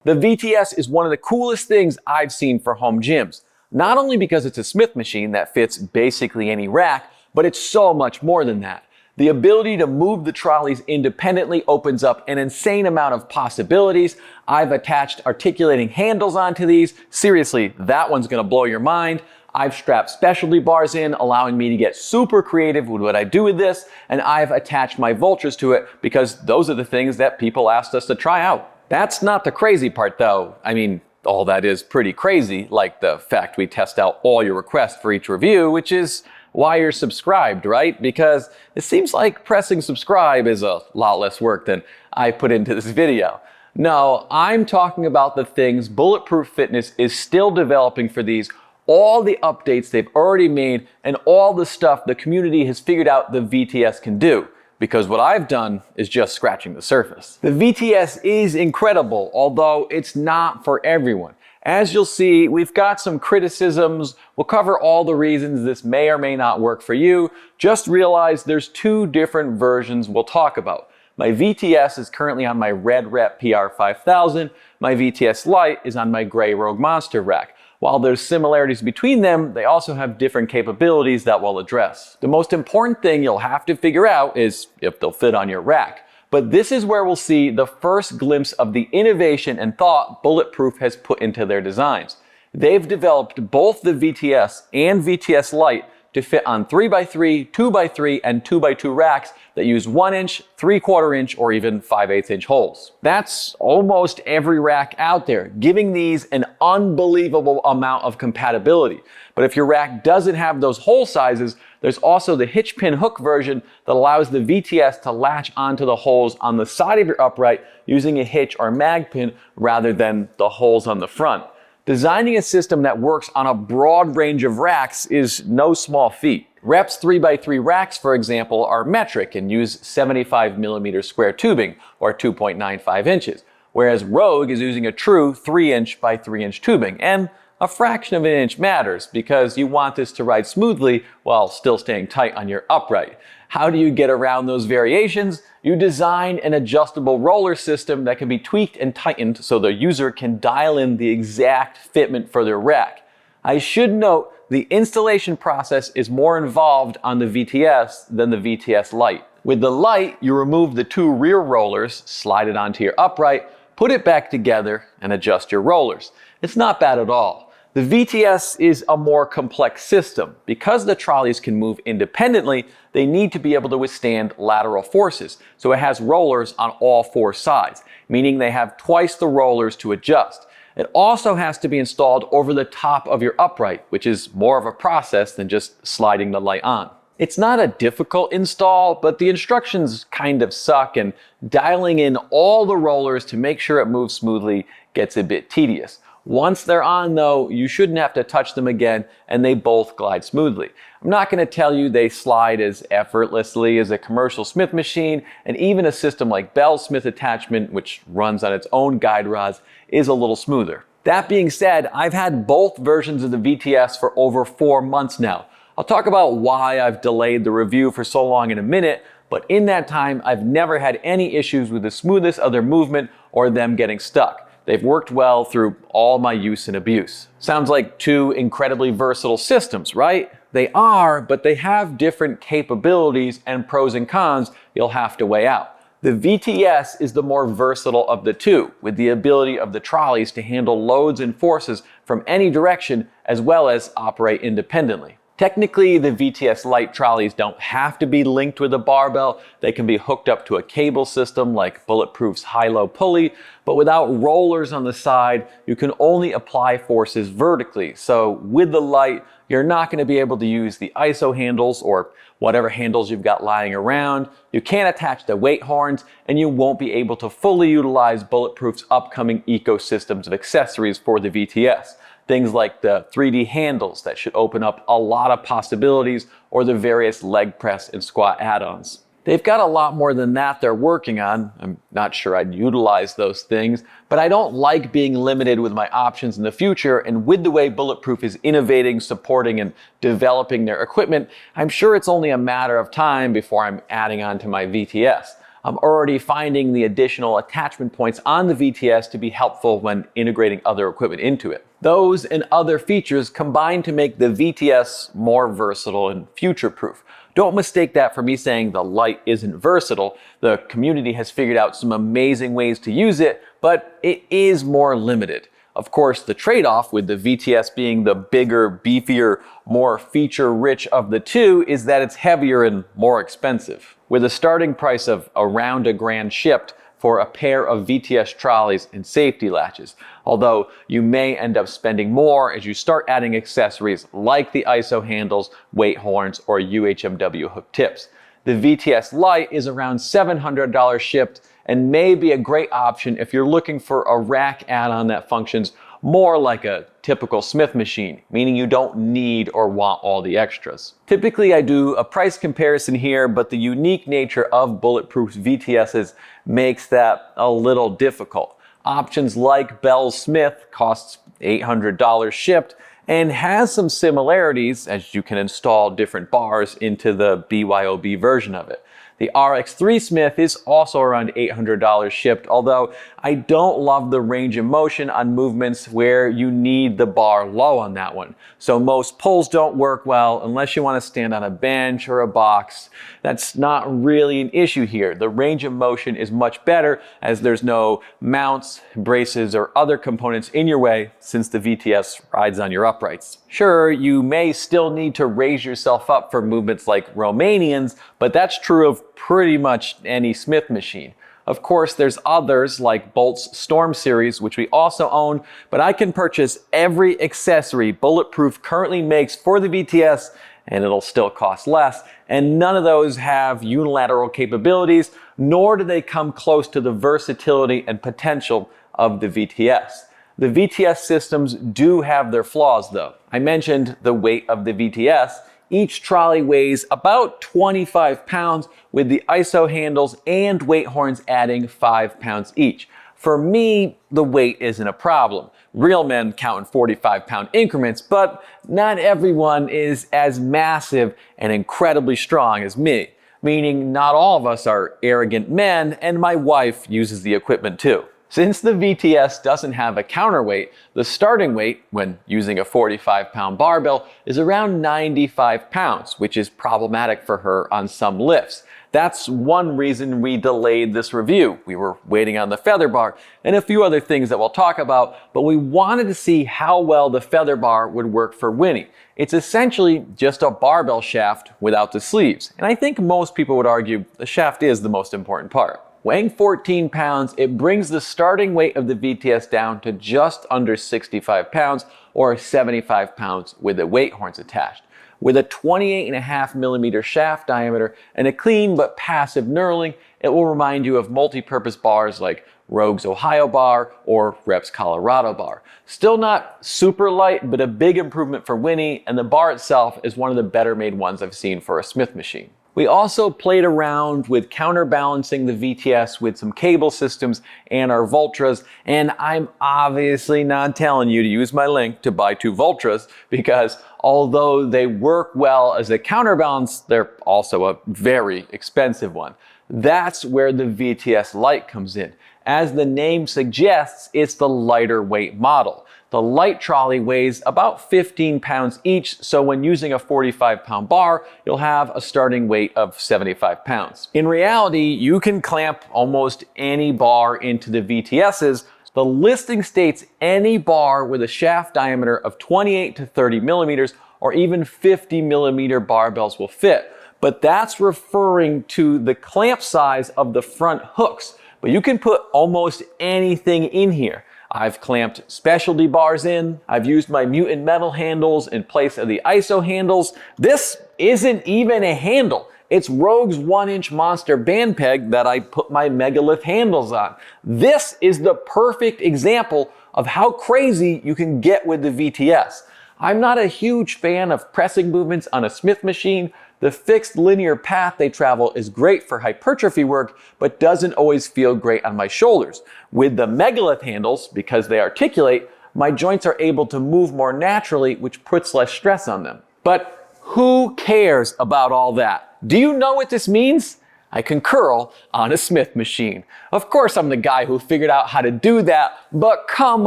The VTS is one of the coolest things I've seen for home gyms. Not only because it's a Smith machine that fits basically any rack, but it's so much more than that. The ability to move the trolleys independently opens up an insane amount of possibilities. I've attached articulating handles onto these. Seriously, that one's gonna blow your mind. I've strapped specialty bars in, allowing me to get super creative with what I do with this, and I've attached my vultures to it because those are the things that people asked us to try out. That's not the crazy part though. I mean, all that is pretty crazy, like the fact we test out all your requests for each review, which is why you're subscribed, right? Because it seems like pressing subscribe is a lot less work than I put into this video. No, I'm talking about the things Bulletproof Fitness is still developing for these, all the updates they've already made, and all the stuff the community has figured out the VTS can do. Because what I've done is just scratching the surface. The VTS is incredible, although it's not for everyone. As you'll see, we've got some criticisms. We'll cover all the reasons this may or may not work for you. Just realize there's two different versions we'll talk about. My VTS is currently on my Red Rep PR5000. My VTS Lite is on my Gray Rogue Monster rack. While there's similarities between them, they also have different capabilities that we'll address. The most important thing you'll have to figure out is if they'll fit on your rack. But this is where we'll see the first glimpse of the innovation and thought Bulletproof has put into their designs. They've developed both the VTS and VTS Lite to fit on 3x3, 2x3, and 2x2 racks that use 1 inch, 3/4 inch, or even 5/8 inch holes. That's almost every rack out there, giving these an unbelievable amount of compatibility. But if your rack doesn't have those hole sizes, there's also the hitch pin hook version that allows the VTS to latch onto the holes on the side of your upright using a hitch or mag pin rather than the holes on the front. Designing a system that works on a broad range of racks is no small feat. Rep's 3x3 racks, for example, are metric and use 75mm square tubing, or 2.95 inches, whereas Rogue is using a true 3-inch by 3-inch tubing, and a fraction of an inch matters because you want this to ride smoothly while still staying tight on your upright. How do you get around those variations? You design an adjustable roller system that can be tweaked and tightened so the user can dial in the exact fitment for their rack. I should note the installation process is more involved on the VTS than the VTS Lite. With the Lite, you remove the two rear rollers, slide it onto your upright, put it back together, and adjust your rollers. It's not bad at all. The VTS is a more complex system. Because the trolleys can move independently, they need to be able to withstand lateral forces. So it has rollers on all four sides, meaning they have twice the rollers to adjust. It also has to be installed over the top of your upright, which is more of a process than just sliding the light on. It's not a difficult install, but the instructions kind of suck, and dialing in all the rollers to make sure it moves smoothly gets a bit tedious. Once they're on though, you shouldn't have to touch them again, and they both glide smoothly. I'm not going to tell you they slide as effortlessly as a commercial Smith machine, and even a system like Bell's Smith attachment, which runs on its own guide rods, is a little smoother. That being said, I've had both versions of the VTS for over 4 months now. I'll talk about why I've delayed the review for so long in a minute, but in that time, I've never had any issues with the smoothness of their movement or them getting stuck. They've worked well through all my use and abuse. Sounds like two incredibly versatile systems, right? They are, but they have different capabilities and pros and cons you'll have to weigh out. The VTS is the more versatile of the two, with the ability of the trolleys to handle loads and forces from any direction, as well as operate independently. Technically, the VTS Lite trolleys don't have to be linked with a barbell. They can be hooked up to a cable system like Bulletproof's high-low pulley, but without rollers on the side, you can only apply forces vertically. So with the Lite, you're not going to be able to use the ISO handles or whatever handles you've got lying around. You can't attach the weight horns, and you won't be able to fully utilize Bulletproof's upcoming ecosystems of accessories for the VTS. Things like the 3D handles that should open up a lot of possibilities, or the various leg press and squat add-ons. They've got a lot more than that they're working on. I'm not sure I'd utilize those things, but I don't like being limited with my options in the future, and with the way Bulletproof is innovating, supporting, and developing their equipment, I'm sure it's only a matter of time before I'm adding on to my VTS. I'm already finding the additional attachment points on the VTS to be helpful when integrating other equipment into it. Those and other features combine to make the VTS more versatile and future-proof. Don't mistake that for me saying the Lite isn't versatile. The community has figured out some amazing ways to use it, but it is more limited. Of course, the trade-off with the VTS being the bigger, beefier, more feature-rich of the two is that it's heavier and more expensive. With a starting price of around $1,000 shipped for a pair of VTS trolleys and safety latches, although you may end up spending more as you start adding accessories like the ISO handles, weight horns, or UHMW hook tips. The VTS Lite is around $700 shipped and may be a great option if you're looking for a rack add-on that functions more like a typical Smith machine, meaning you don't need or want all the extras. Typically, I do a price comparison here, but the unique nature of Bulletproof's VTSs makes that a little difficult. Options like Bell's Smith costs $800 shipped and has some similarities as you can install different bars into the BYOB version of it. The RX3 Smith is also around $800 shipped, although I don't love the range of motion on movements where you need the bar low on that one. So most pulls don't work well unless you want to stand on a bench or a box. That's not really an issue here. The range of motion is much better as there's no mounts, braces, or other components in your way since the VTS rides on your uprights. Sure, you may still need to raise yourself up for movements like Romanians, but that's true of pretty much any Smith machine. Of course, there's others like Bolt's Storm Series, which we also own, but I can purchase every accessory Bulletproof currently makes for the VTS and it'll still cost less, and none of those have unilateral capabilities, nor do they come close to the versatility and potential of the VTS. The VTS systems do have their flaws though. I mentioned the weight of the VTS. Each trolley weighs about 25 pounds with the ISO handles and weight horns adding 5 pounds each. For me, the weight isn't a problem. Real men count in 45-pound increments, but not everyone is as massive and incredibly strong as me, meaning not all of us are arrogant men, and my wife uses the equipment too. Since the VTS doesn't have a counterweight, the starting weight, when using a 45-pound barbell, is around 95 pounds, which is problematic for her on some lifts. That's one reason we delayed this review. We were waiting on the feather bar and a few other things that we'll talk about, but we wanted to see how well the feather bar would work for Winnie. It's essentially just a barbell shaft without the sleeves, and I think most people would argue the shaft is the most important part. Weighing 14 pounds, it brings the starting weight of the VTS down to just under 65 pounds or 75 pounds with the weight horns attached. With a 28.5 millimeter shaft diameter and a clean but passive knurling, it will remind you of multi-purpose bars like Rogue's Ohio bar or Rep's Colorado bar. Still not super light, but a big improvement for Winnie, and the bar itself is one of the better made ones I've seen for a Smith machine. We also played around with counterbalancing the VTS with some cable systems and our Vultras, and I'm obviously not telling you to use my link to buy 2 Vultras because although they work well as a counterbalance, they're also a very expensive one. That's where the VTS Lite comes in. As the name suggests, it's the lighter weight model. The Lite trolley weighs about 15 pounds each, so when using a 45-pound bar, you'll have a starting weight of 75 pounds. In reality, you can clamp almost any bar into the VTSs. The listing states any bar with a shaft diameter of 28 to 30 millimeters or even 50 millimeter barbells will fit, but that's referring to the clamp size of the front hooks. But you can put almost anything in here. I've clamped specialty bars in, I've used my mutant metal handles in place of the ISO handles. This isn't even a handle. It's Rogue's 1-inch monster band peg that I put my megalith handles on. This is the perfect example of how crazy you can get with the VTS. I'm not a huge fan of pressing movements on a Smith machine. The fixed linear path they travel is great for hypertrophy work, but doesn't always feel great on my shoulders. With the megalith handles, because they articulate, my joints are able to move more naturally, which puts less stress on them. But who cares about all that? Do you know what this means? I can curl on a Smith machine. Of course, I'm the guy who figured out how to do that, but come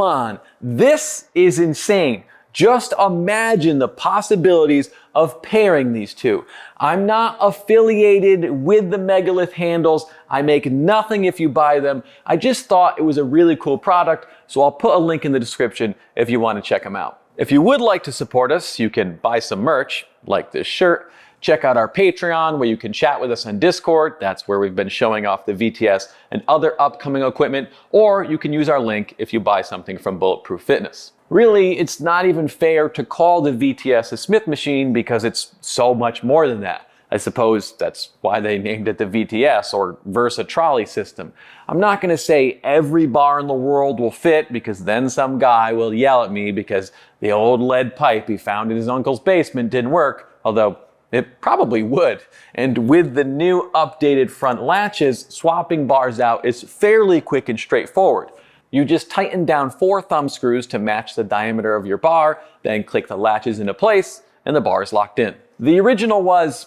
on, this is insane. Just imagine the possibilities of pairing these two. I'm not affiliated with the Megalith handles. I make nothing if you buy them. I just thought it was a really cool product, so I'll put a link in the description if you want to check them out. If you would like to support us, you can buy some merch, like this shirt. Check out our Patreon where you can chat with us on Discord. That's where we've been showing off the VTS and other upcoming equipment. Or you can use our link if you buy something from Bulletproof Fitness. Really, it's not even fair to call the VTS a Smith machine because it's so much more than that. I suppose that's why they named it the VTS or Versatility system. I'm not going to say every bar in the world will fit because then some guy will yell at me because the old lead pipe he found in his uncle's basement didn't work, although it probably would. And with the new updated front latches, swapping bars out is fairly quick and straightforward. You just tighten down 4 thumb screws to match the diameter of your bar, then click the latches into place, and the bar is locked in. The original was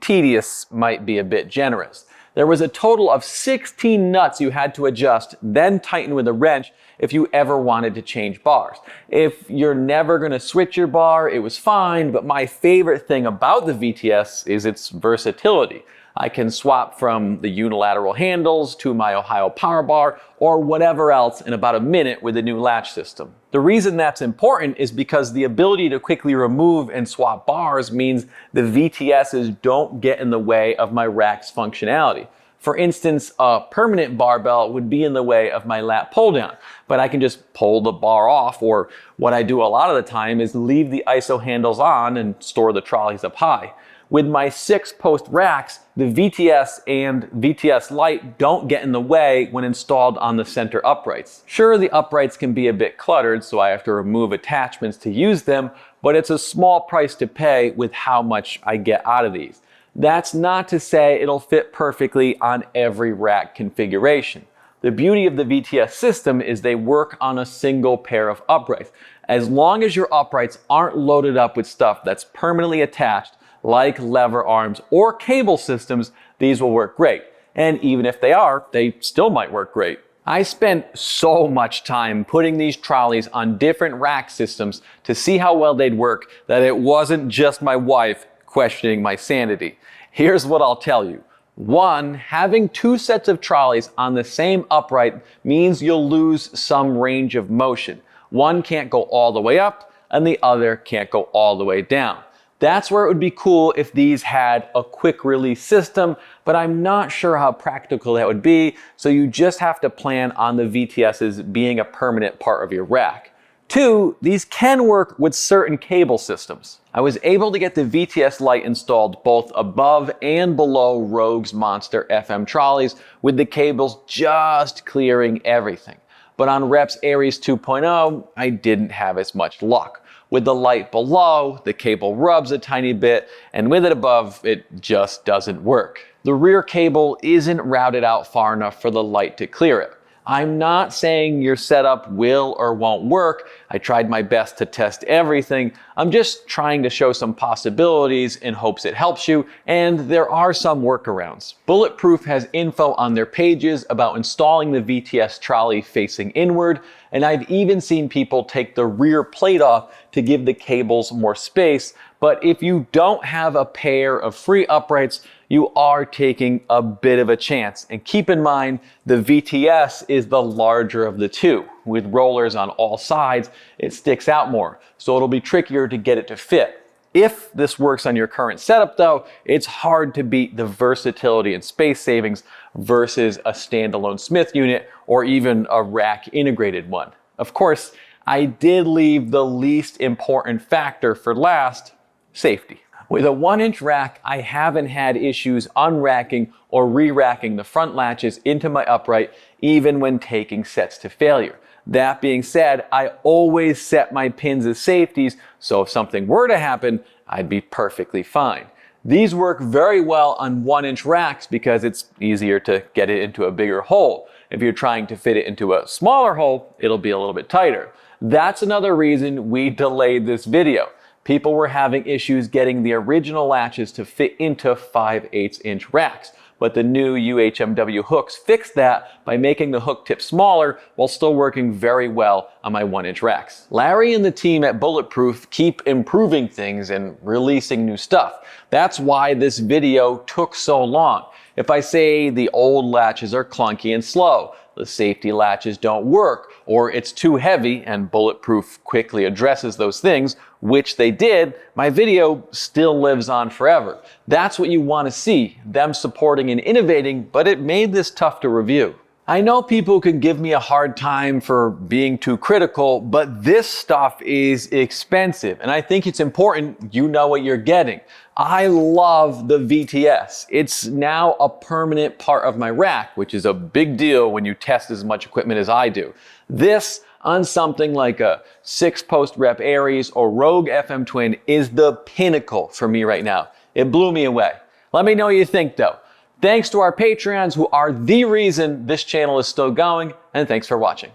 tedious, might be a bit generous. There was a total of 16 nuts you had to adjust, then tighten with a wrench if you ever wanted to change bars. If you're never going to switch your bar, it was fine, but my favorite thing about the VTS is its versatility. I can swap from the unilateral handles to my Ohio power bar or whatever else in about a minute with the new latch system. The reason that's important is because the ability to quickly remove and swap bars means the VTSs don't get in the way of my rack's functionality. For instance, a permanent barbell would be in the way of my lat pull down, but I can just pull the bar off, or what I do a lot of the time is leave the ISO handles on and store the trolleys up high. With my 6-post racks, the VTS and VTS Lite don't get in the way when installed on the center uprights. Sure, the uprights can be a bit cluttered, so I have to remove attachments to use them, but it's a small price to pay with how much I get out of these. That's not to say it'll fit perfectly on every rack configuration. The beauty of the VTS system is they work on a single pair of uprights. As long as your uprights aren't loaded up with stuff that's permanently attached, like lever arms or cable systems, these will work great. And even if they are, they still might work great. I spent so much time putting these trolleys on different rack systems to see how well they'd work that it wasn't just my wife questioning my sanity. Here's what I'll tell you. 1, having 2 sets of trolleys on the same upright means you'll lose some range of motion. One can't go all the way up and the other can't go all the way down. That's where it would be cool if these had a quick release system, but I'm not sure how practical that would be, so you just have to plan on the VTSs being a permanent part of your rack. 2, these can work with certain cable systems. I was able to get the VTS Lite installed both above and below Rogue's Monster FM trolleys, with the cables just clearing everything. But on Rep's Aries 2.0, I didn't have as much luck. With the Lite below, the cable rubs a tiny bit, and with it above, it just doesn't work. The rear cable isn't routed out far enough for the Lite to clear it. I'm not saying your setup will or won't work. I tried my best to test everything. I'm just trying to show some possibilities in hopes it helps you, and there are some workarounds. Bulletproof has info on their pages about installing the VTS trolley facing inward, and I've even seen people take the rear plate off to give the cables more space. But if you don't have a pair of free uprights, you are taking a bit of a chance. And keep in mind, the VTS is the larger of the two. With rollers on all sides, it sticks out more, so it'll be trickier to get it to fit. If this works on your current setup though, it's hard to beat the versatility and space savings versus a standalone Smith unit or even a rack integrated one. Of course, I did leave the least important factor for last: safety. With a 1-inch rack, I haven't had issues unracking or re-racking the front latches into my upright, even when taking sets to failure. That being said, I always set my pins as safeties, so if something were to happen, I'd be perfectly fine. These work very well on 1-inch racks because it's easier to get it into a bigger hole. If you're trying to fit it into a smaller hole, it'll be a little bit tighter. That's another reason we delayed this video. People were having issues getting the original latches to fit into 5/8 inch racks. but the new UHMW hooks fixed that by making the hook tip smaller while still working very well on my 1-inch racks. Larry and the team at Bulletproof keep improving things and releasing new stuff. That's why this video took so long. If I say the old latches are clunky and slow, the safety latches don't work, or it's too heavy, and Bulletproof quickly addresses those things, which they did, my video still lives on forever. That's what you want to see, them supporting and innovating, but it made this tough to review. I know people can give me a hard time for being too critical, but this stuff is expensive, and I think it's important you know what you're getting. I love the VTS. It's now a permanent part of my rack, which is a big deal when you test as much equipment as I do. This on something like a 6-post rep Aries or Rogue FM Twin is the pinnacle for me right now. It blew me away. Let me know what you think though. Thanks to our Patreons who are the reason this channel is still going, and thanks for watching.